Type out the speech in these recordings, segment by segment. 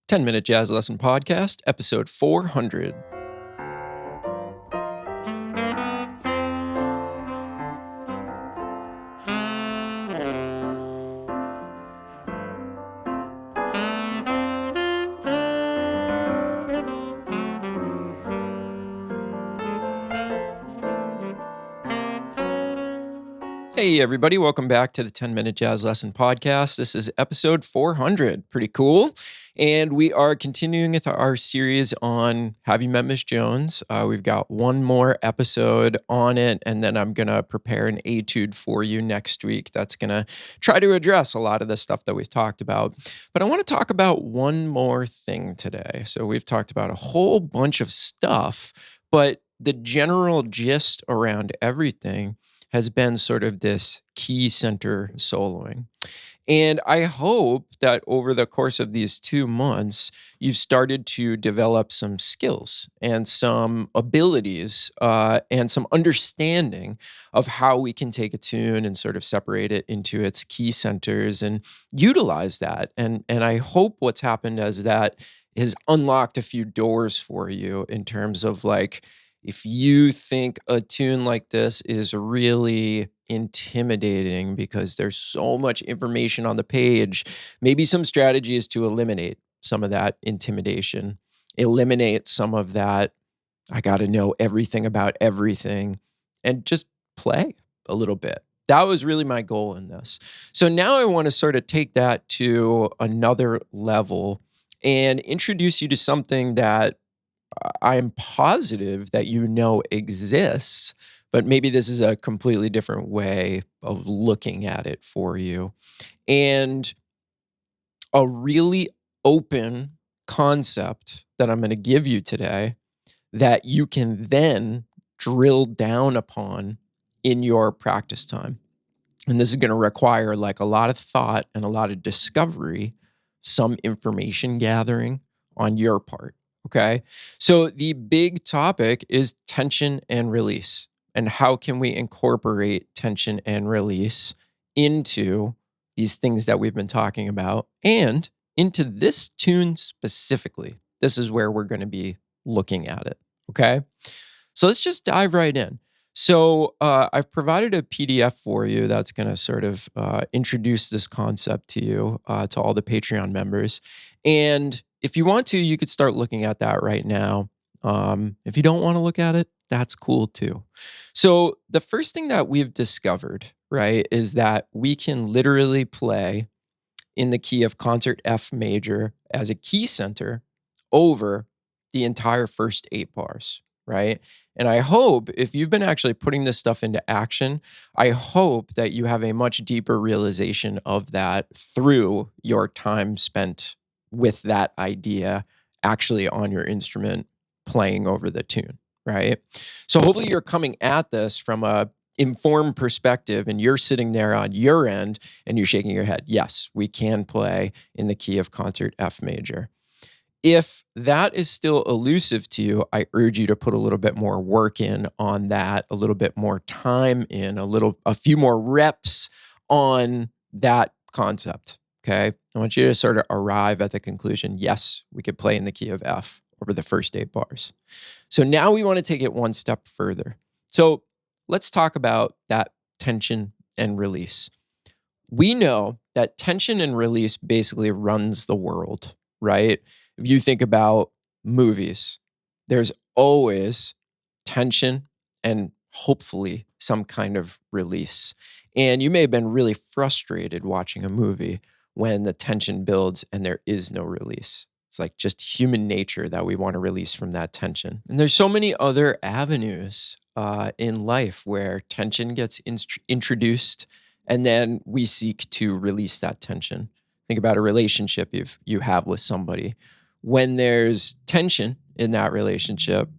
10-Minute Jazz Lesson Podcast, episode 400. Hey, everybody. Welcome back to the 10-Minute Jazz Lesson Podcast. This is episode 400. Pretty cool. And we are continuing with our series on Have You Met Miss Jones? We've got one more episode on it, and then I'm going to prepare an etude for you next week that's going to try to address a lot of the stuff that we've talked about. But I want to talk about one more thing today. So we've talked about a whole bunch of stuff, but the general gist around everything has been sort of this key center soloing. And I hope that over the course of these 2 months, you've started to develop some skills and some abilities and some understanding of how we can take a tune and sort of separate it into its key centers and utilize that. And I hope what's happened is that has unlocked a few doors for you in terms of like, if you think a tune like this is really intimidating because there's so much information on the page, maybe some strategy is to eliminate some of that intimidation, eliminate some of that, I got to know everything about everything, and just play a little bit. That was really my goal in this. So now I want to sort of take that to another level and introduce you to something that I'm positive that you know exists, but maybe this is a completely different way of looking at it for you. And a really open concept that I'm going to give you today that you can then drill down upon in your practice time. And this is going to require like a lot of thought and a lot of discovery, some information gathering on your part. Okay. So the big topic is tension and release. And how can we incorporate tension and release into these things that we've been talking about and into this tune specifically? This is where we're going to be looking at it. Okay. So let's just dive right in. So I've provided a PDF for you that's going to sort of introduce this concept to you, to all the Patreon members. And if you want to, you could start looking at that right now. If you don't want to look at it, that's cool too. So the first thing that we've discovered, right, is that we can literally play in the key of concert F major as a key center over the entire first 8 bars, right? And I hope if you've been actually putting this stuff into action, I hope that you have a much deeper realization of that through your time spent with that idea actually on your instrument playing over the tune, right? So hopefully you're coming at this from a informed perspective and you're sitting there on your end and you're shaking your head. Yes, we can play in the key of concert F major. If that is still elusive to you, I urge you to put a little bit more work in on that, a little bit more time in, a few more reps on that concept. Okay. I want you to sort of arrive at the conclusion, yes, we could play in the key of F over the first 8 bars. So now we want to take it one step further. So let's talk about that tension and release. We know that tension and release basically runs the world, right? If you think about movies, there's always tension and hopefully some kind of release. And you may have been really frustrated watching a movie when the tension builds and there is no release. It's like just human nature that we want to release from that tension. And there's so many other avenues in life where tension gets introduced and then we seek to release that tension. Think about a relationship you have with somebody. When there's tension in that relationship,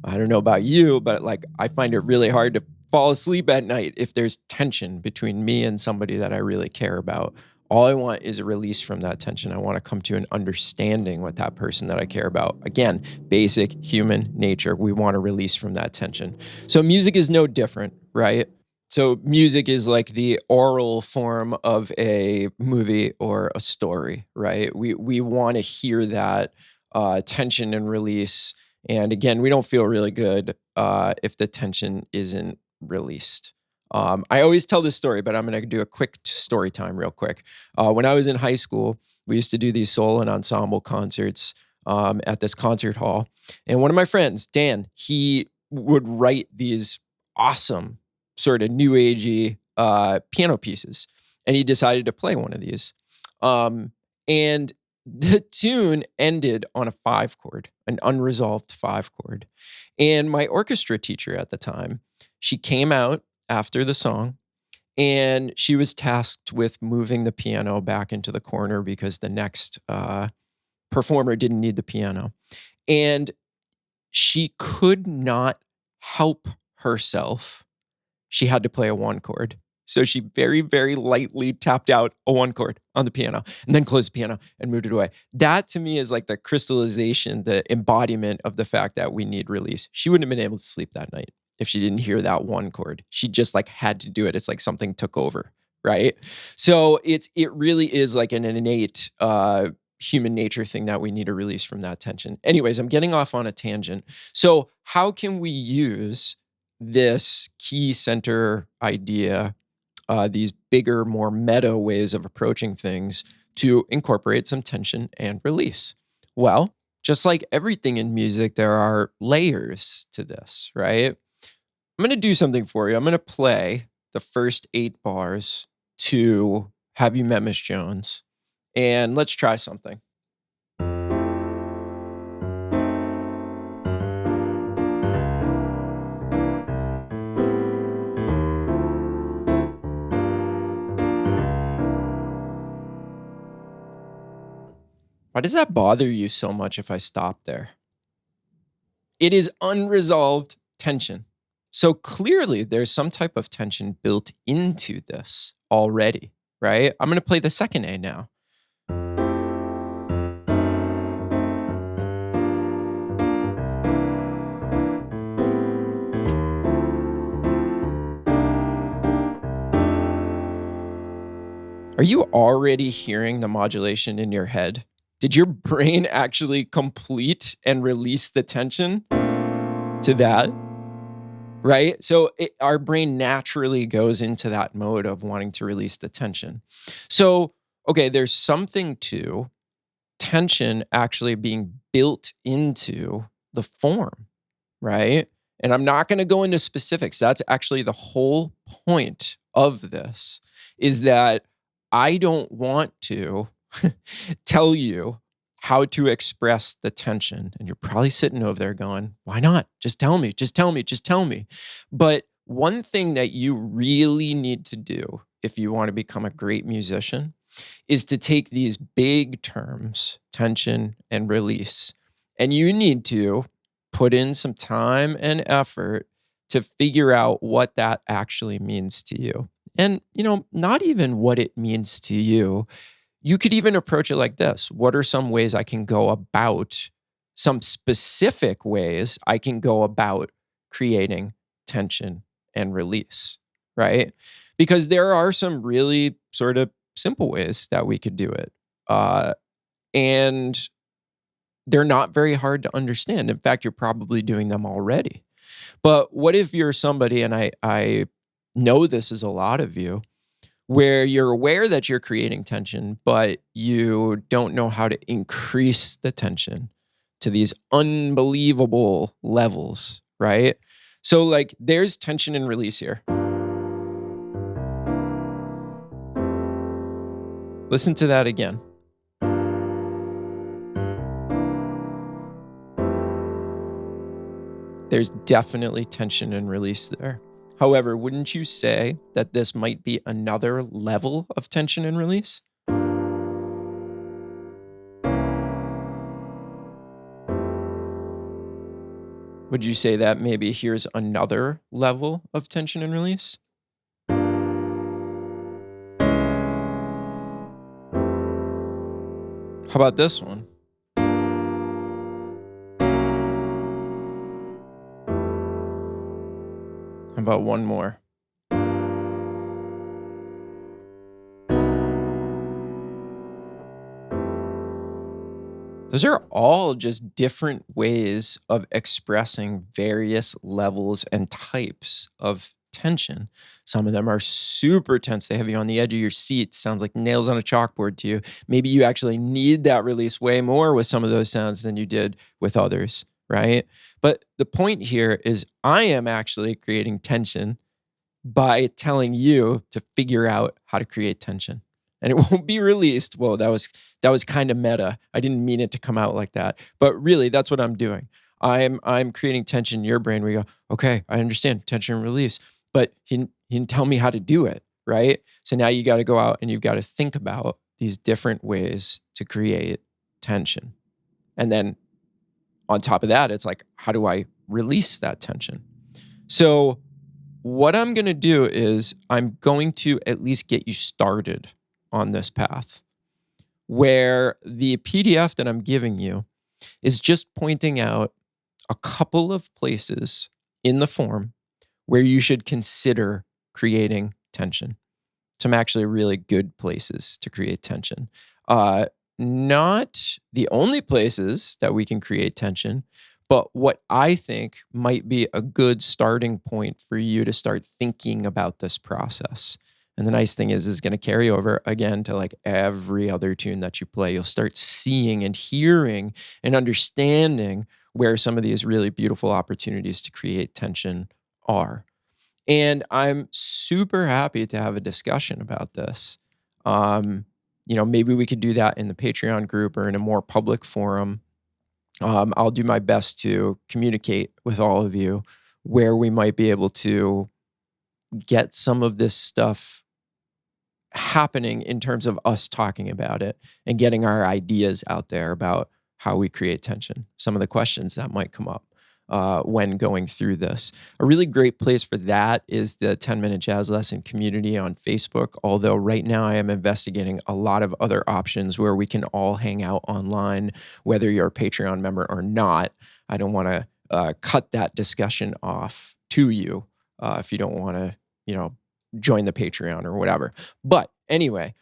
I don't know about you, but like I find it really hard to fall asleep at night if there's tension between me and somebody that I really care about. All I want is a release from that tension. I want to come to an understanding with that person that I care about. Again, basic human nature. We want to release from that tension. So music is no different, right? So music is like the oral form of a movie or a story, right? We want to hear that tension and release. And again, we don't feel really good if the tension isn't released. I always tell this story, but I'm going to do a quick story time real quick. When I was in high school, we used to do these solo and ensemble concerts at this concert hall. And one of my friends, Dan, he would write these awesome sort of new agey piano pieces, and he decided to play one of these. And the tune ended on a 5 chord, an unresolved 5 chord. And my orchestra teacher at the time, she came out after the song and she was tasked with moving the piano back into the corner because the next performer didn't need the piano. And she could not help herself. She had to play a 1 chord. So she very, very lightly tapped out a 1 chord on the piano and then closed the piano and moved it away. That to me is like the crystallization, the embodiment of the fact that we need release. She wouldn't have been able to sleep that night if she didn't hear that 1 chord. She just like had to do it. It's like something took over, right? So it really is like an innate human nature thing that we need to release from that tension. Anyways, I'm getting off on a tangent. So how can we use this key center idea, these bigger, more meta ways of approaching things to incorporate some tension and release? Well, just like everything in music, there are layers to this, right? I'm going to do something for you. I'm going to play the first 8 bars to Have You Met Miss Jones? And let's try something. Why does that bother you so much if I stop there? It is unresolved tension. So clearly there's some type of tension built into this already, right? I'm going to play the second A now. Are you already hearing the modulation in your head? Did your brain actually complete and release the tension to that? Right? So our brain naturally goes into that mode of wanting to release the tension. So, okay, there's something to tension actually being built into the form, right? And I'm not going to go into specifics. That's actually the whole point of this is that I don't want to tell you how to express the tension. And you're probably sitting over there going, why not? Just tell me, just tell me, just tell me. But one thing that you really need to do if you want to become a great musician is to take these big terms, tension and release, and you need to put in some time and effort to figure out what that actually means to you. And, not even what it means to you. You could even approach it like this. What are some ways I can go about, some specific ways I can go about creating tension and release, right? Because there are some really sort of simple ways that we could do it. And they're not very hard to understand. In fact, you're probably doing them already. But what if you're somebody, and I know this is a lot of you, where you're aware that you're creating tension, but you don't know how to increase the tension to these unbelievable levels, right? So, like, there's tension and release here. Listen to that again. There's definitely tension and release there. However, wouldn't you say that this might be another level of tension and release? Would you say that maybe here's another level of tension and release? How about this one? How about one more? Those are all just different ways of expressing various levels and types of tension. Some of them are super tense. They have you on the edge of your seat. Sounds like nails on a chalkboard to you. Maybe you actually need that release way more with some of those sounds than you did with others, right? But the point here is I am actually creating tension by telling you to figure out how to create tension. And it won't be released. Well, that was kind of meta. I didn't mean it to come out like that. But really, that's what I'm doing. I'm creating tension in your brain where you go, okay, I understand tension and release, but he didn't tell me how to do it, right? So now you got to go out and you've got to think about these different ways to create tension. And then on top of that, it's like, how do I release that tension? So what I'm going to do is I'm going to at least get you started on this path where the PDF that I'm giving you is just pointing out a couple of places in the form where you should consider creating tension. Some actually really good places to create tension. Not the only places that we can create tension, but what I think might be a good starting point for you to start thinking about this process. And the nice thing is going to carry over again to like every other tune that you play. You'll start seeing and hearing and understanding where some of these really beautiful opportunities to create tension are. And I'm super happy to have a discussion about this. Maybe we could do that in the Patreon group or in a more public forum. I'll do my best to communicate with all of you where we might be able to get some of this stuff happening in terms of us talking about it and getting our ideas out there about how we create tension, some of the questions that might come up when going through this. A really great place for that is the 10-Minute Jazz Lesson community on Facebook, although right now I am investigating a lot of other options where we can all hang out online, whether you're a Patreon member or not. I don't want to cut that discussion off to you if you don't want to, join the Patreon or whatever. But anyway,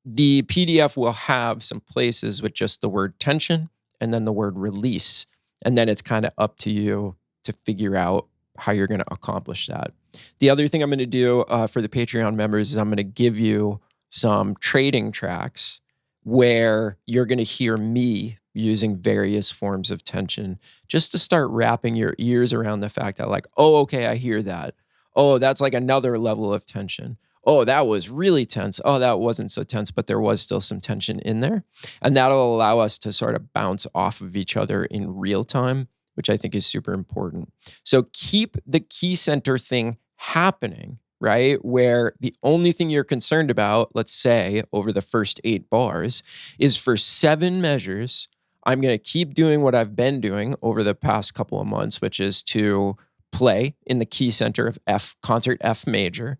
the PDF will have some places with just the word tension and then the word release. And then it's kind of up to you to figure out how you're going to accomplish that. The other thing I'm going to do for the Patreon members is I'm going to give you some trading tracks where you're going to hear me using various forms of tension just to start wrapping your ears around the fact that like, oh, okay, I hear that. Oh, that's like another level of tension. Oh, that was really tense. Oh, that wasn't so tense, but there was still some tension in there. And that'll allow us to sort of bounce off of each other in real time, which I think is super important. So keep the key center thing happening, right? Where the only thing you're concerned about, let's say over the first 8 bars, is for 7 measures, I'm going to keep doing what I've been doing over the past couple of months, which is to play in the key center of F, concert F major.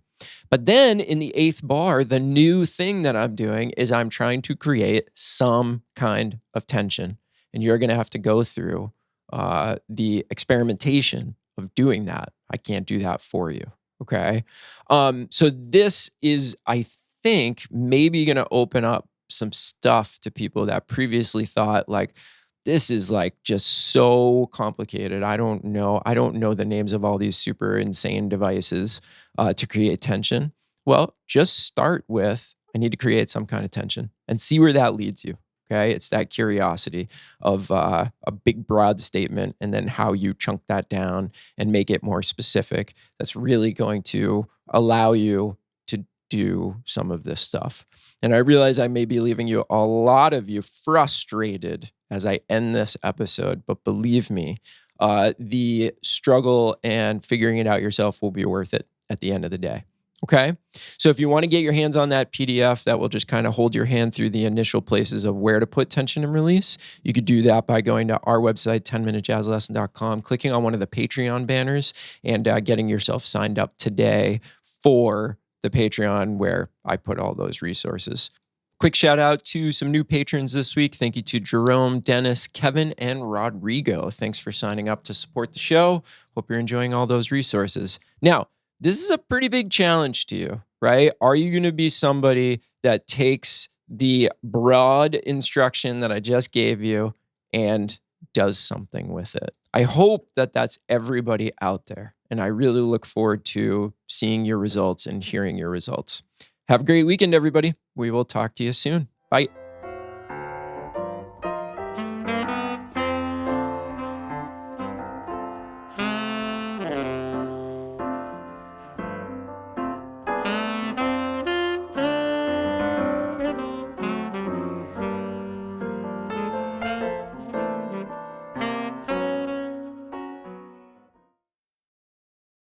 But then in the 8th bar, the new thing that I'm doing is I'm trying to create some kind of tension. And you're going to have to go through the experimentation of doing that. I can't do that for you. Okay. So this is, I think, maybe going to open up some stuff to people that previously thought like, this is like just so complicated. I don't know the names of all these super insane devices to create tension. Well, just start with, I need to create some kind of tension and see where that leads you. Okay. It's that curiosity of a big, broad statement and then how you chunk that down and make it more specific. That's really going to allow you to do some of this stuff. And I realize I may be leaving a lot of you frustrated as I end this episode, but believe me, the struggle and figuring it out yourself will be worth it at the end of the day. Okay. So if you want to get your hands on that PDF that will just kind of hold your hand through the initial places of where to put tension and release, you could do that by going to our website, 10minutejazzlesson.com, clicking on one of the Patreon banners and getting yourself signed up today for the Patreon where I put all those resources. Quick shout out to some new patrons this week. Thank you to Jerome, Dennis, Kevin, and Rodrigo. Thanks for signing up to support the show. Hope you're enjoying all those resources. Now, this is a pretty big challenge to you, right? Are you going to be somebody that takes the broad instruction that I just gave you and does something with it. I hope that that's everybody out there. And I really look forward to seeing your results and hearing your results. Have a great weekend, everybody. We will talk to you soon. Bye.